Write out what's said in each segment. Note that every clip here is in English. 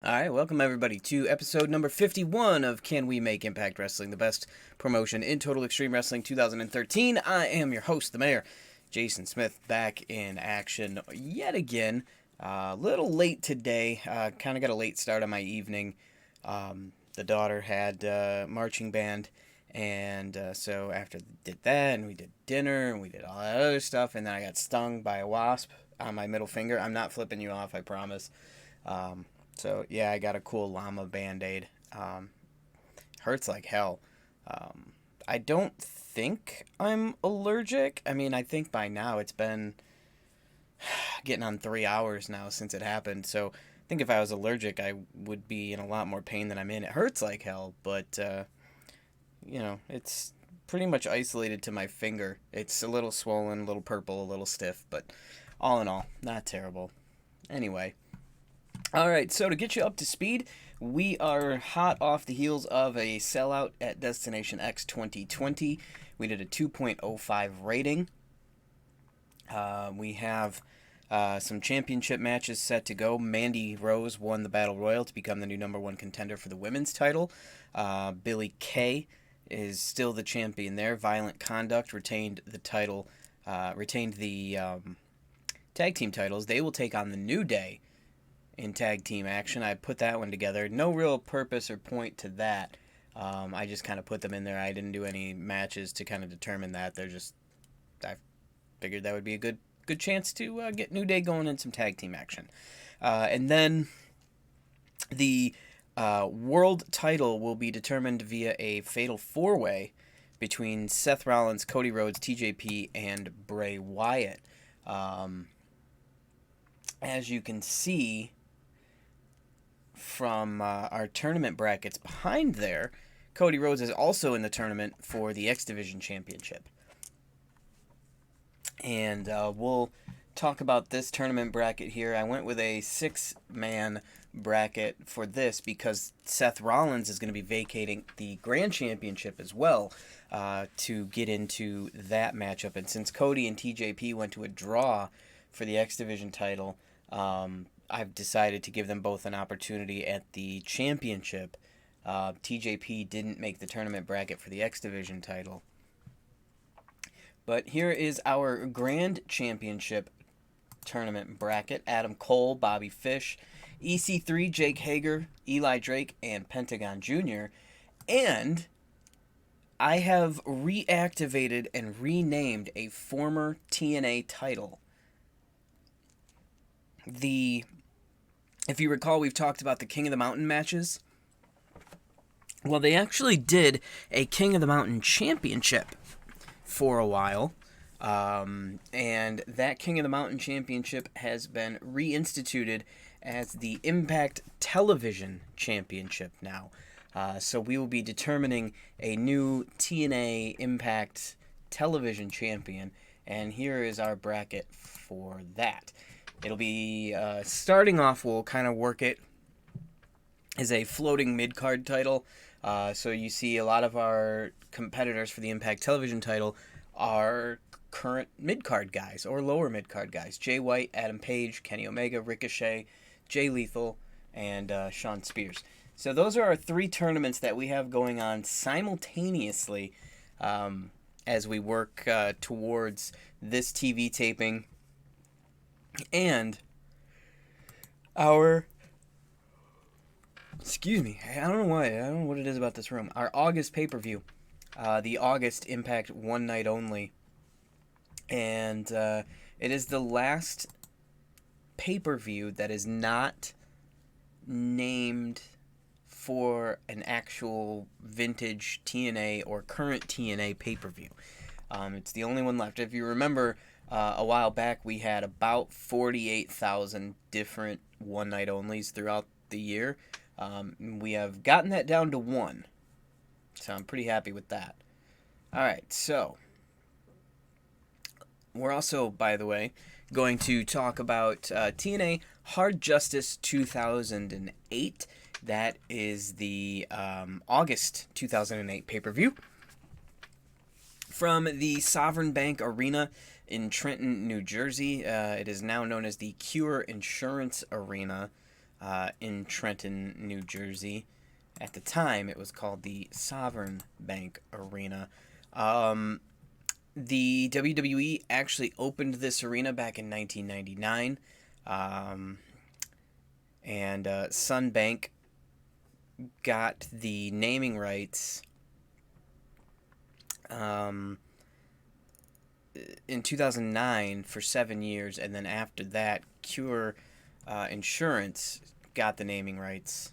All right, welcome everybody to episode number 51 of Can We Make Impact Wrestling the best promotion in Total Extreme Wrestling 2013. I am your host, the mayor, Jason Smith, back in action yet again. A little late today, kind of got a late start on my evening. The daughter had marching band, and so after did that, and we did dinner, and we did all that other stuff, and then I got stung by a wasp on my middle finger. I'm not flipping you off, I promise. So yeah, I got a cool llama band-aid. Hurts like hell. I don't think I'm allergic. I mean, I think by now it's been getting on 3 hours now since it happened. So I think if I was allergic, I would be in a lot more pain than I'm in. It hurts like hell, but it's pretty much isolated to my finger. It's a little swollen, a little purple, a little stiff, but all in all, not terrible. Anyway. All right, so to get you up to speed, we are hot off the heels of a sellout at Destination X 2020. We did a 2.05 rating. We have some championship matches set to go. Mandy Rose won the Battle Royal to become the new number one contender for the women's title. Billie Kay is still the champion there. Violent Conduct retained the title, retained the tag team titles. They will take on the New Day in tag team action. I put that one together. No real purpose or point to that. I just kind of put them in there. I didn't do any matches to kind of determine that. I figured that would be a good chance to get New Day going in some tag team action. And then the world title will be determined via a fatal four-way between Seth Rollins, Cody Rhodes, TJP, and Bray Wyatt. As you can see from our tournament brackets behind there, Cody Rhodes is also in the tournament for the X Division Championship. And we'll talk about this tournament bracket here. I went with a 6-man bracket for this because Seth Rollins is going to be vacating the Grand Championship as well to get into that matchup. And since Cody and TJP went to a draw for the X Division title, I've decided to give them both an opportunity at the championship. TJP didn't make the tournament bracket for the X Division title. But here is our Grand Championship tournament bracket. Adam Cole, Bobby Fish, EC3, Jake Hager, Eli Drake, and Pentagon Jr. And I have reactivated and renamed a former TNA title. If you recall, we've talked about the King of the Mountain matches. Well, they actually did a King of the Mountain championship for a while. And that King of the Mountain championship has been reinstituted as the Impact Television Championship now. So we will be determining a new TNA Impact Television Champion. And here is our bracket for that. It'll be, starting off, we'll kind of work it as a floating mid-card title. So you see a lot of our competitors for the Impact Television title are current mid-card guys or lower mid-card guys. Jay White, Adam Page, Kenny Omega, Ricochet, Jay Lethal, and Shawn Spears. So those are our 3 tournaments that we have going on simultaneously as we work towards this TV taping. And our, excuse me, I don't know why, I don't know what it is about this room. Our August pay-per-view, the August Impact One Night Only. And it is the last pay-per-view that is not named for an actual vintage TNA or current TNA pay-per-view. It's the only one left. If you remember, a while back, we had about 48,000 different one-night-onlys throughout the year. We have gotten that down to 1, so I'm pretty happy with that. All right, so we're also, by the way, going to talk about TNA Hard Justice 2008. That is the August 2008 pay-per-view from the Sovereign Bank Arena in Trenton, New Jersey. It is now known as the Cure Insurance Arena. in Trenton, New Jersey. At the time, it was called the Sovereign Bank Arena. The WWE actually opened this arena back in 1999, and Sun Bank got the naming rights in 2009 for 7 years, and then after that, Cure Insurance got the naming rights.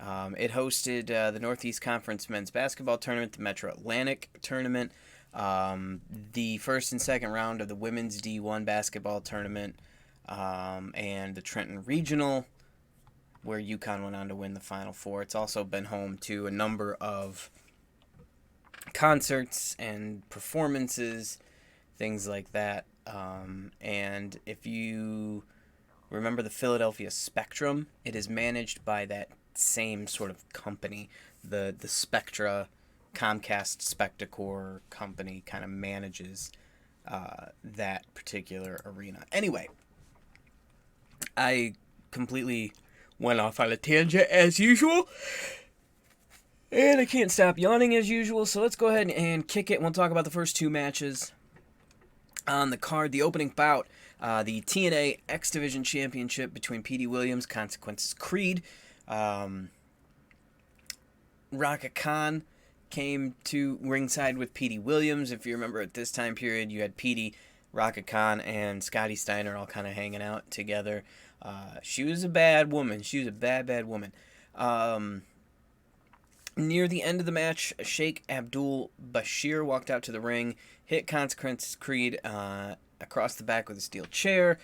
It hosted the Northeast Conference men's basketball tournament, the Metro Atlantic tournament, the first and second round of the women's D1 basketball tournament, and the Trenton Regional, where UConn went on to win the Final Four. It's also been home to a number of concerts and performances, things like that. And if you remember the Philadelphia Spectrum, it is managed by that same sort of company. The Spectra, Comcast Spectacor company kind of manages that particular arena. Anyway, I completely went off on a tangent as usual. And I can't stop yawning as usual, so let's go ahead and kick it, and we'll talk about the first two matches on the card. The opening bout, the TNA X Division Championship between Petey Williams, Consequences Creed. Raka Khan came to ringside with Petey Williams. If you remember, at this time period, you had Petey, Raka Khan, and Scotty Steiner all kind of hanging out together. She was a bad woman. She was a bad woman. Near the end of the match, Sheikh Abdul Bashir walked out to the ring, hit Consequences Creed across the back with a steel chair.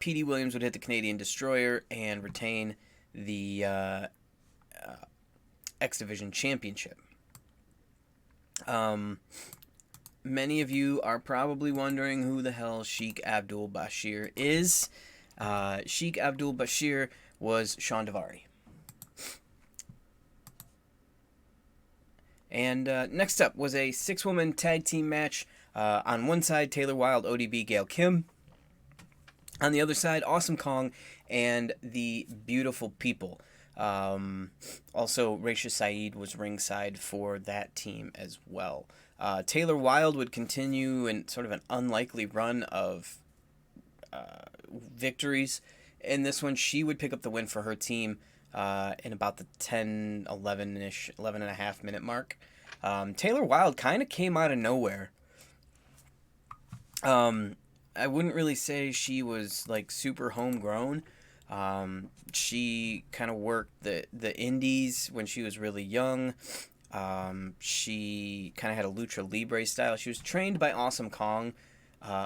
Petey Williams would hit the Canadian Destroyer and retain the X Division Championship. Many of you are probably wondering who the hell Sheikh Abdul Bashir is. Sheikh Abdul Bashir was Sean Daivari. And next up was a 6-woman tag team match. On one side, Taylor Wilde, ODB, Gail Kim. On the other side, Awesome Kong and the Beautiful People. Also, Raisha Saeed was ringside for that team as well. Taylor Wilde would continue in sort of an unlikely run of victories. In this one, she would pick up the win for her team in about the 10, 11-ish, 11 and a half minute mark. Taylor Wilde kind of came out of nowhere. I wouldn't really say she was like super homegrown. She kind of worked the indies when she was really young. She kind of had a lucha libre style. She was trained by Awesome Kong,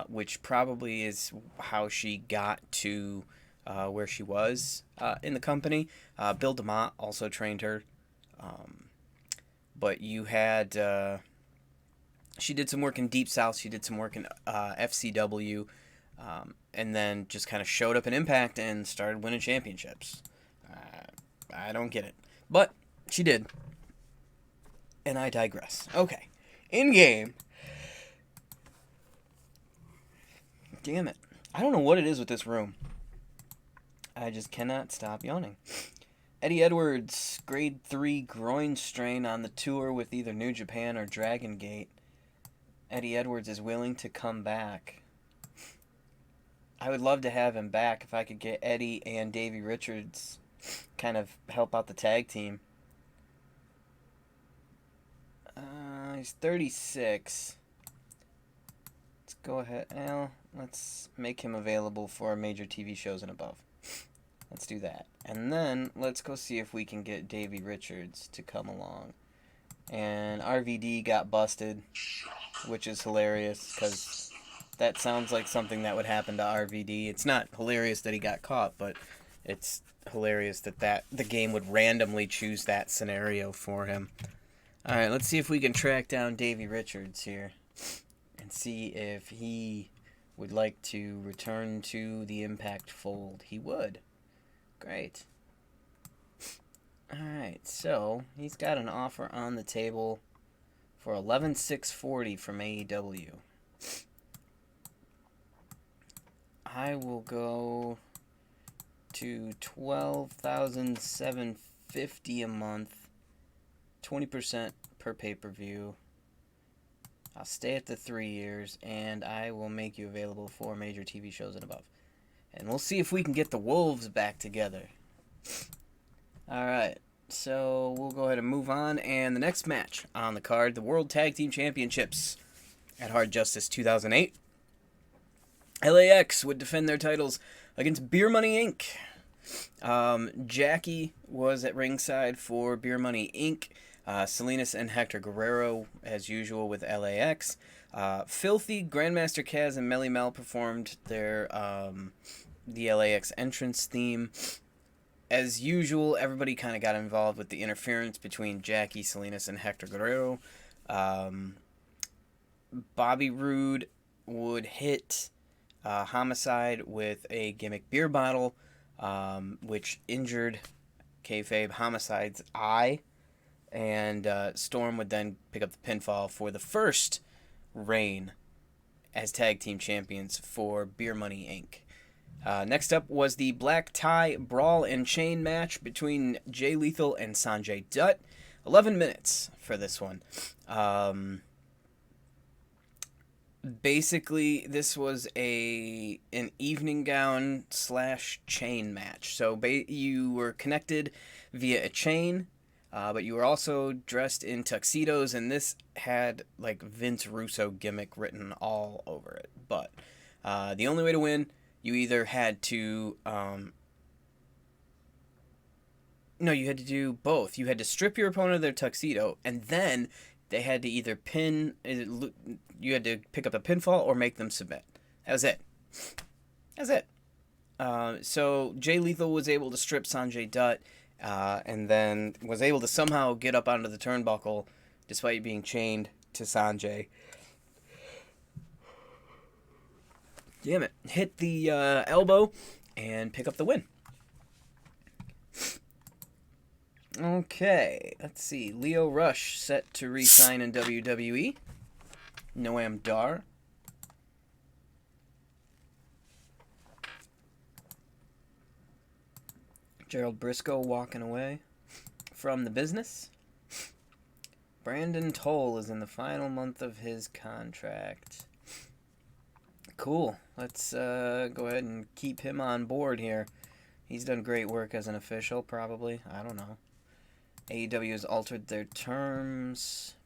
which probably is how she got to where she was in the company. Bill DeMott also trained her. But you had... she did some work in Deep South. She did some work in FCW. And then just kind of showed up in Impact and started winning championships. I don't get it. But she did. And I digress. Okay. In-game. Damn it. I don't know what it is with this room. I just cannot stop yawning. Eddie Edwards, grade 3 groin strain on the tour with either New Japan or Dragon Gate. Eddie Edwards is willing to come back. I would love to have him back if I could get Eddie and Davey Richards kind of help out the tag team. He's 36. Let's go ahead. Well, let's make him available for major TV shows and above. Let's do that. And then let's go see if we can get Davey Richards to come along. And RVD got busted, which is hilarious because that sounds like something that would happen to RVD. It's not hilarious that he got caught, but it's hilarious that the game would randomly choose that scenario for him. All right, let's see if we can track down Davey Richards here and see if he would like to return to the Impact fold. He would. Great. All right, so he's got an offer on the table for $11,640 from AEW. I will go to $12,750 a month, 20% per pay-per-view. I'll stay at the 3 years, and I will make you available for major TV shows and above. And we'll see if we can get the Wolves back together. All right, so we'll go ahead and move on. And the next match on the card, the World Tag Team Championships at Hard Justice 2008. LAX would defend their titles against Beer Money Inc. Jackie was at ringside for Beer Money Inc. Salinas and Hector Guerrero, as usual, with LAX. Filthy, Grandmaster Kaz, and Melly Mel performed their the LAX entrance theme. As usual, everybody kind of got involved with the interference between Jackie, Salinas, and Hector Guerrero. Bobby Roode would hit Homicide with a gimmick beer bottle, which injured kayfabe Homicide's eye. And Storm would then pick up the pinfall for the first reign as tag team champions for Beer Money Inc. Next up was the Black Tie Brawl and Chain match between Jay Lethal and Sanjay Dutt. 11 minutes for this one. Basically, this was an evening gown / chain match. So you were connected via a chain, but you were also dressed in tuxedos, and this had like Vince Russo gimmick written all over it. But the only way to win, you either had to you had to do both. You had to strip your opponent of their tuxedo, and then they had to either you had to pick up a pinfall or make them submit. That was it. That's it. So Jay Lethal was able to strip Sanjay Dutt, and then was able to somehow get up onto the turnbuckle despite being chained to Sanjay. Damn it. Hit the elbow and pick up the win. Okay, let's see. Leo Rush set to re-sign in WWE. Noam Dar. Gerald Briscoe walking away from the business. Brandon Toll is in the final month of his contract. Cool. Let's go ahead and keep him on board here. He's done great work as an official, probably. I don't know. AEW has altered their terms.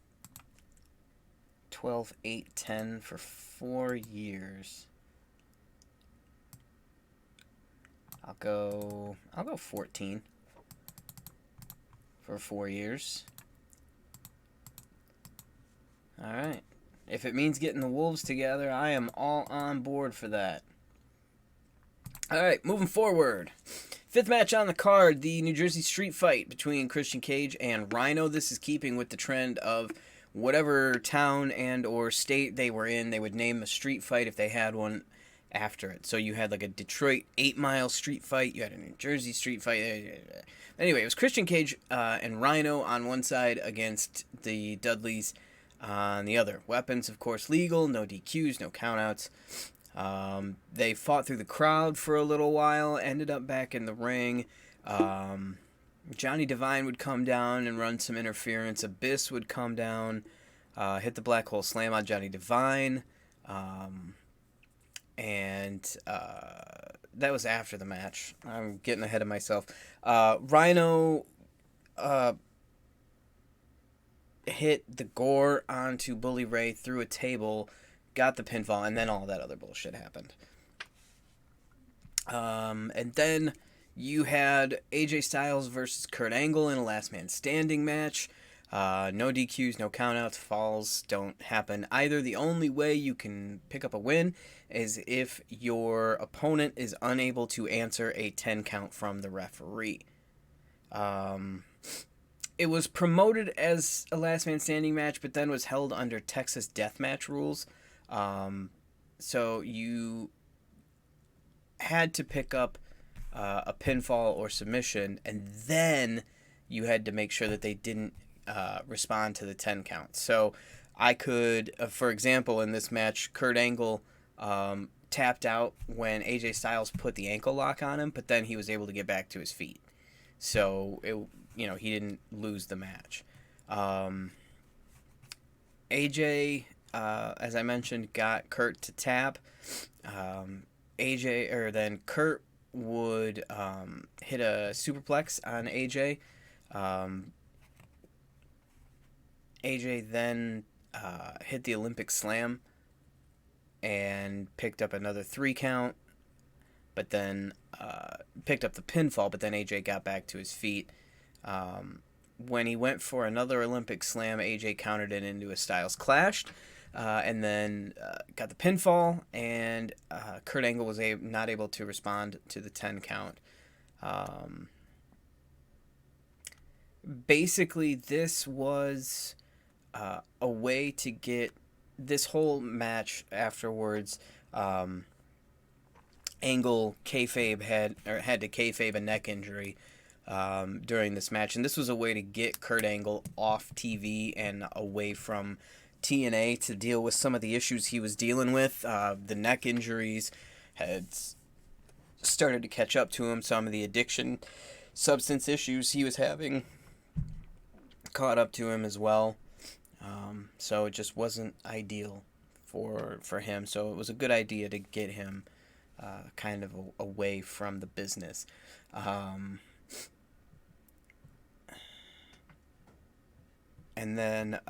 12, 8, 10 for 4 years. I'll go 14 for 4 years. All right. If it means getting the Wolves together, I am all on board for that. All right, moving forward. Fifth match on the card, the New Jersey Street Fight between Christian Cage and Rhino. This is keeping with the trend of whatever town and or state they were in, they would name a street fight if they had one after it. So you had like a Detroit 8 Mile street fight, you had a New Jersey street fight. Anyway, it was Christian Cage and Rhino on one side against the Dudleys on the other. Weapons, of course, legal, no DQs, no countouts. They fought through the crowd for a little while, ended up back in the ring. Johnny Devine would come down and run some interference. Abyss would come down, hit the Black Hole Slam on Johnny Devine. And that was after the match. I'm getting ahead of myself. Rhino hit the Gore onto Bully Ray through a table, got the pinfall, and then all that other bullshit happened. And then you had AJ Styles versus Kurt Angle in a last man standing match. No DQs, no countouts, falls don't happen either. The only way you can pick up a win is if your opponent is unable to answer a 10 count from the referee. It was promoted as a last man standing match, but then was held under Texas deathmatch rules. So you had to pick up a pinfall or submission, and then you had to make sure that they didn't respond to the 10 count. So I could, for example, in this match, Kurt Angle 10 tapped out when AJ Styles put the ankle lock on him, but then he was able to get back to his feet. So he didn't lose the match. AJ, as I mentioned, got Kurt to tap. Then Kurt would hit a superplex on AJ. AJ then hit the Olympic Slam and picked up another 3 count, but then picked up the pinfall, but then AJ got back to his feet. When he went for another Olympic Slam, AJ countered it into a Styles Clash, and then got the pinfall, and Kurt Angle was not able to respond to the 10 count. Basically, this was a way to get this whole match afterwards. Angle kayfabe had to kayfabe a neck injury during this match, and this was a way to get Kurt Angle off TV and away from TNA to deal with some of the issues he was dealing with. The neck injuries had started to catch up to him. Some of the addiction, substance issues he was having caught up to him as well. So it just wasn't ideal for him. So it was a good idea to get him kind of away from the business. And then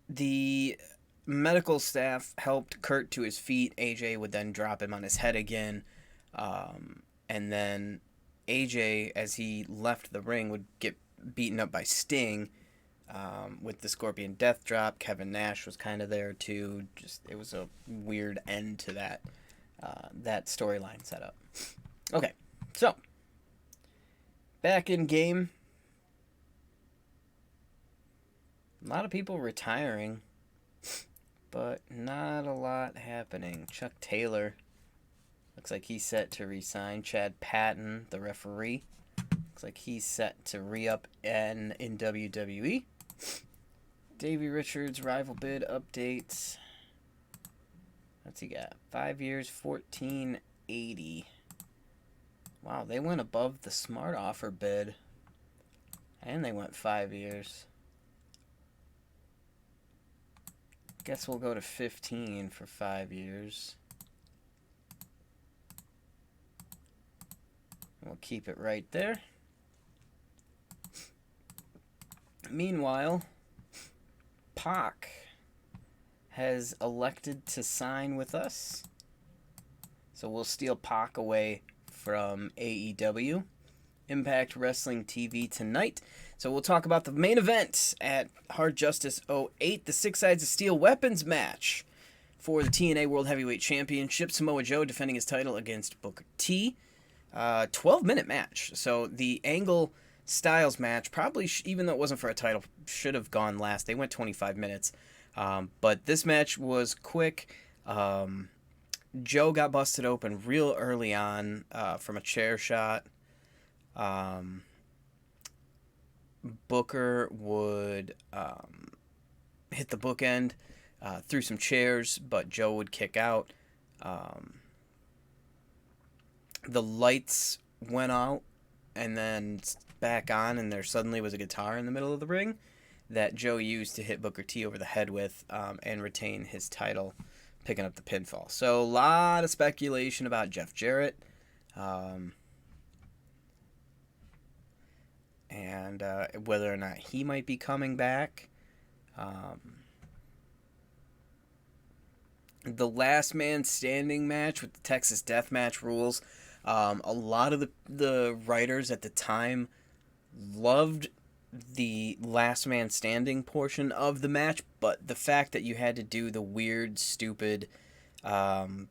the medical staff helped Kurt to his feet. AJ would then drop him on his head again. And then AJ, as he left the ring, would get beaten up by Sting with the Scorpion Death Drop. Kevin Nash was kind of there too. It was a weird end to that storyline setup. Okay, so back in game. A lot of people retiring, but not a lot happening. Chuck Taylor looks like he's set to resign. Chad Patton, the referee, looks like he's set to re-up in WWE. Davey Richards rival bid updates. What's he got? 5 years, $14.80. Wow, they went above the smart offer bid, and they went 5 years. Guess we'll go to 15 for 5 years. We'll keep it right there. Meanwhile, Pac has elected to sign with us. So we'll steal Pac away from AEW. Impact Wrestling TV tonight. So we'll talk about the main event at Hard Justice 08, the Six Sides of Steel Weapons match for the TNA World Heavyweight Championship. Samoa Joe defending his title against Booker T. 12-minute match. So the Angle Styles match, probably, even though it wasn't for a title, should have gone last. They went 25 minutes. But this match was quick. Joe got busted open real early on from a chair shot. Booker would hit the bookend through some chairs, but Joe would kick out. The lights went out and then back on, and there suddenly was a guitar in the middle of the ring that Joe used to hit Booker T over the head with and retain his title, picking up the pinfall. So a lot of speculation about Jeff Jarrett. And whether or not he might be coming back. The last man standing match with the Texas Deathmatch rules. A lot of the writers at the time loved the last man standing portion of the match, but the fact that you had to do the weird, stupid pin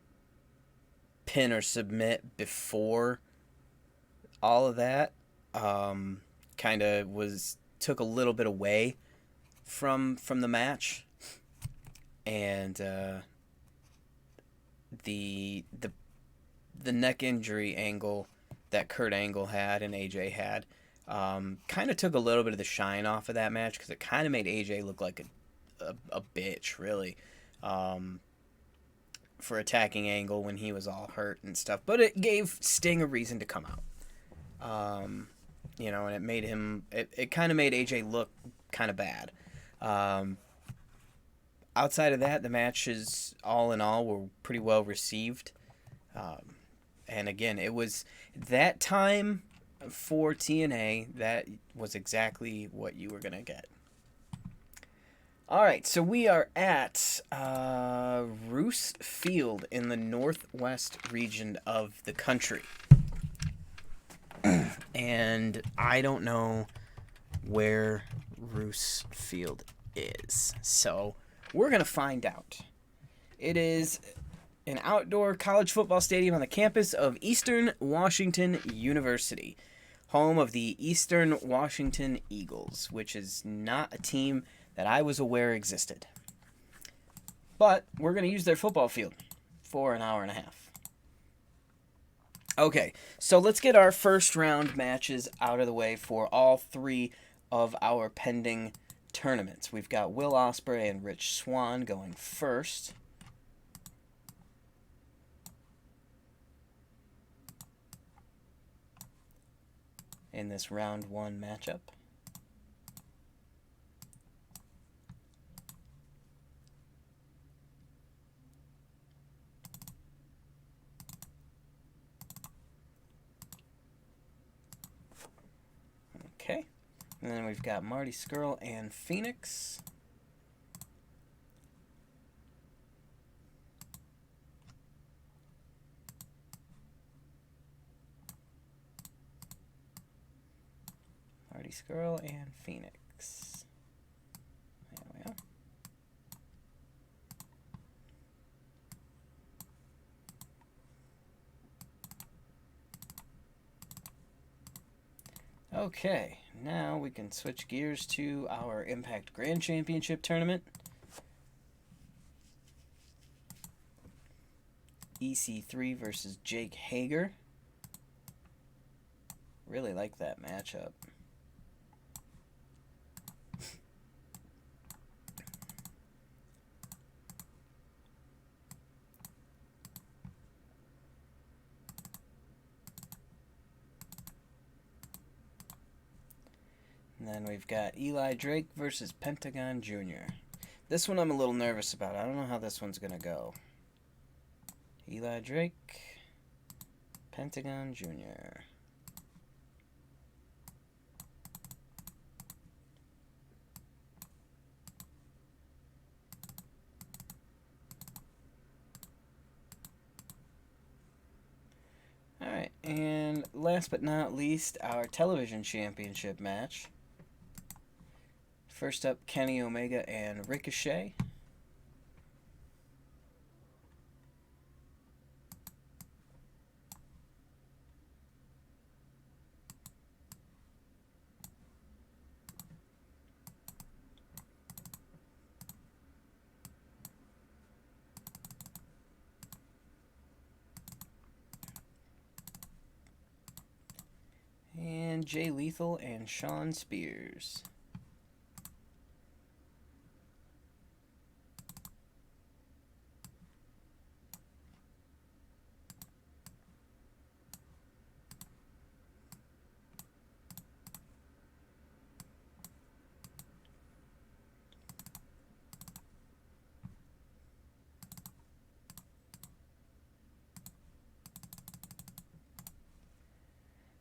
or submit before all of that kind of took a little bit away from the match, and the neck injury angle that Kurt Angle had and AJ had kind of took a little bit of the shine off of that match, because it kind of made AJ look like a bitch, really. for attacking Angle when he was all hurt and stuff. But it gave Sting a reason to come out. And it made him. It kind of made AJ look kind of bad. Outside of that, the matches, all in all, were pretty well received. And again, it was that time for TNA, that was exactly what you were going to get. All right, so we are at Roos Field in the northwest region of the country. And I don't know where Roos Field is. So we're going to find out. It is an outdoor college football stadium on the campus of Eastern Washington University, home of the Eastern Washington Eagles, which is not a team that I was aware existed. But we're going to use their football field for an hour and a half. Okay, so let's get our first round matches out of the way for all three of our pending tournaments. We've got Will Ospreay and Rich Swann going first. In this round one matchup. Okay. And then we've got Marty Scurll and Phoenix. Marty Scurll and Phoenix. There we are. Okay, now we can switch gears to our Impact Grand Championship tournament. EC3 versus Jake Hager. Really like that matchup. And then we've got Eli Drake versus Pentagon Jr. This one I'm a little nervous about. I don't know how this one's going to go. Eli Drake, Pentagon Jr. Alright, and last but not least, our television championship match. First up, Kenny Omega and Ricochet. And Jay Lethal and Shawn Spears.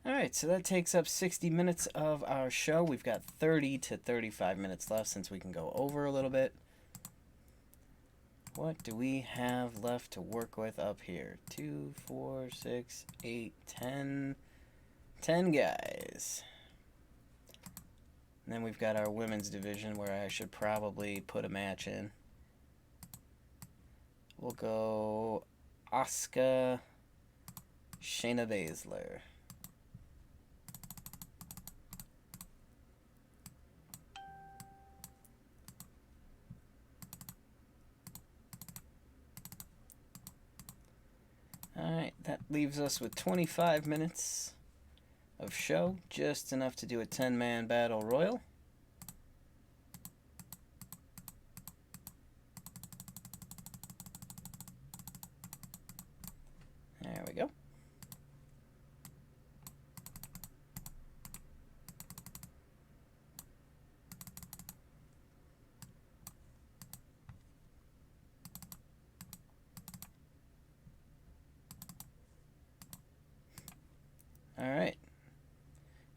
Alright, so that takes up 60 minutes of our show. We've got 30 to 35 minutes left since we can go over a little bit. What do we have left to work with up here? 2, 4, 6, 8, 10. 10 guys. And then we've got our women's division where I should probably put a match in. We'll go Asuka, Shayna Baszler. Alright, that leaves us with 25 minutes of show, just enough to do a 10-man battle royal.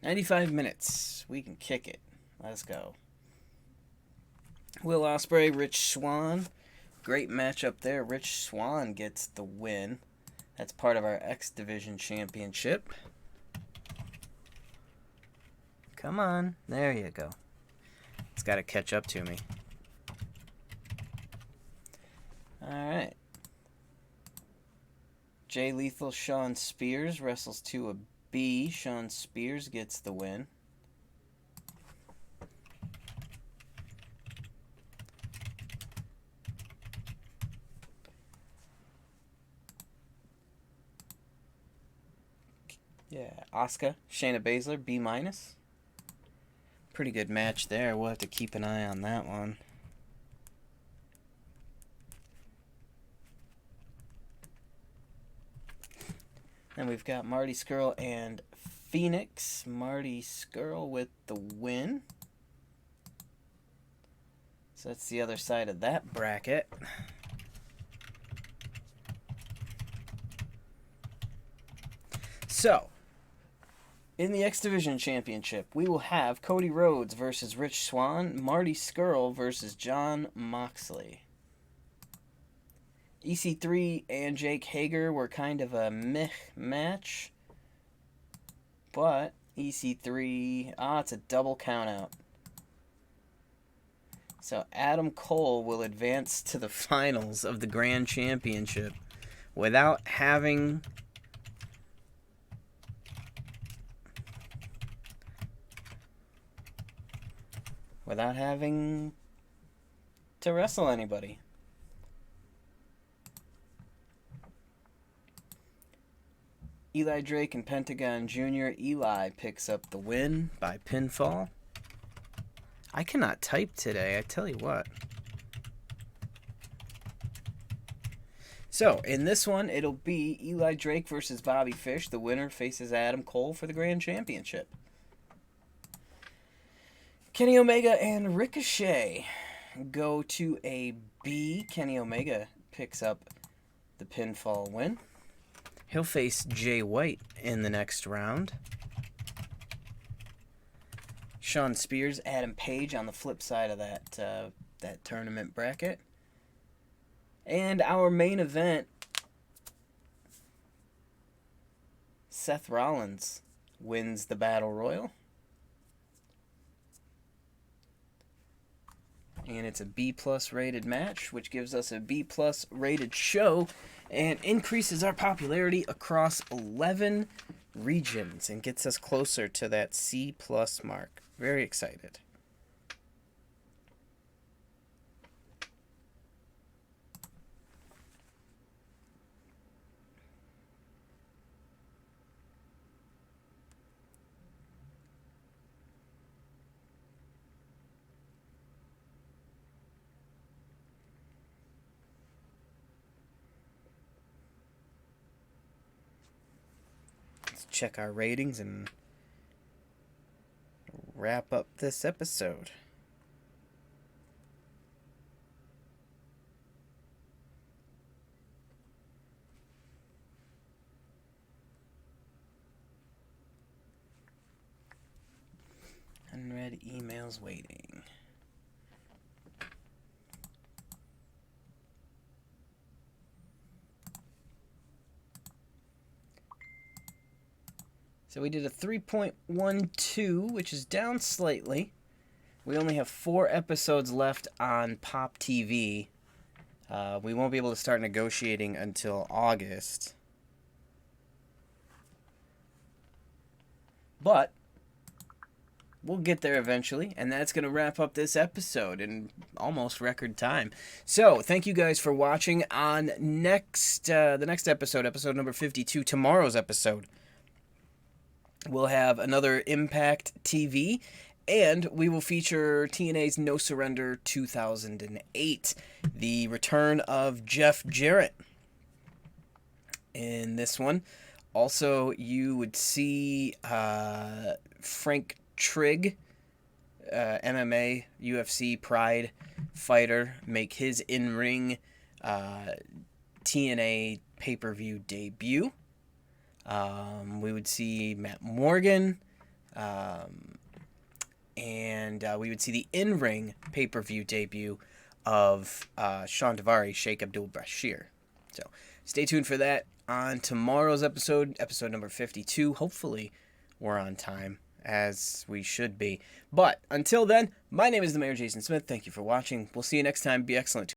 95 minutes. We can kick it. Let's go. Will Ospreay, Rich Swann. Great matchup there. Rich Swann gets the win. That's part of our X Division Championship. Come on. There you go. It's got to catch up to me. Alright. Jay Lethal, Shawn Spears wrestles to a B. Shawn Spears gets the win. Yeah, Asuka, Shayna Baszler, B-. Pretty good match there. We'll have to keep an eye on that one. Then we've got Marty Scurll and Phoenix. Marty Scurll with the win. So that's the other side of that bracket. So, in the X Division Championship, we will have Cody Rhodes versus Rich Swann, Marty Scurll versus Jon Moxley. EC3 and Jake Hager were kind of a meh match, but EC3, it's a double countout. So Adam Cole will advance to the finals of the Grand Championship without having to wrestle anybody. Eli Drake and Pentagon Jr. Eli picks up the win by pinfall. I cannot type today, I tell you what. So, in this one, it'll be Eli Drake versus Bobby Fish. The winner faces Adam Cole for the Grand Championship. Kenny Omega and Ricochet go to a B. Kenny Omega picks up the pinfall win. He'll face Jay White in the next round. Shawn Spears, Adam Page on the flip side of that tournament bracket. And our main event, Seth Rollins wins the Battle Royal. And it's a B+ rated match, which gives us a B+ rated show and increases our popularity across 11 regions and gets us closer to that C+ mark. Very excited. Check our ratings and wrap up this episode. Unread emails waiting. So we did a 3.12, which is down slightly. We only have 4 episodes left on Pop TV. We won't be able to start negotiating until August. But we'll get there eventually, and that's going to wrap up this episode in almost record time. So, thank you guys for watching. On the next episode, episode number 52, tomorrow's episode, we'll have another Impact TV, and we will feature TNA's No Surrender 2008, the return of Jeff Jarrett in this one. Also, you would see Frank Trigg, MMA, UFC, Pride fighter, make his in-ring TNA pay-per-view debut. We would see Matt Morgan, And we would see the in-ring pay-per-view debut of Sean Daivari, Sheikh Abdul Bashir. So stay tuned for that on tomorrow's episode number 52. Hopefully we're on time, as we should be. But until then, my name is the Mayor Jason Smith. Thank you for watching. We'll see you next time. Be excellent.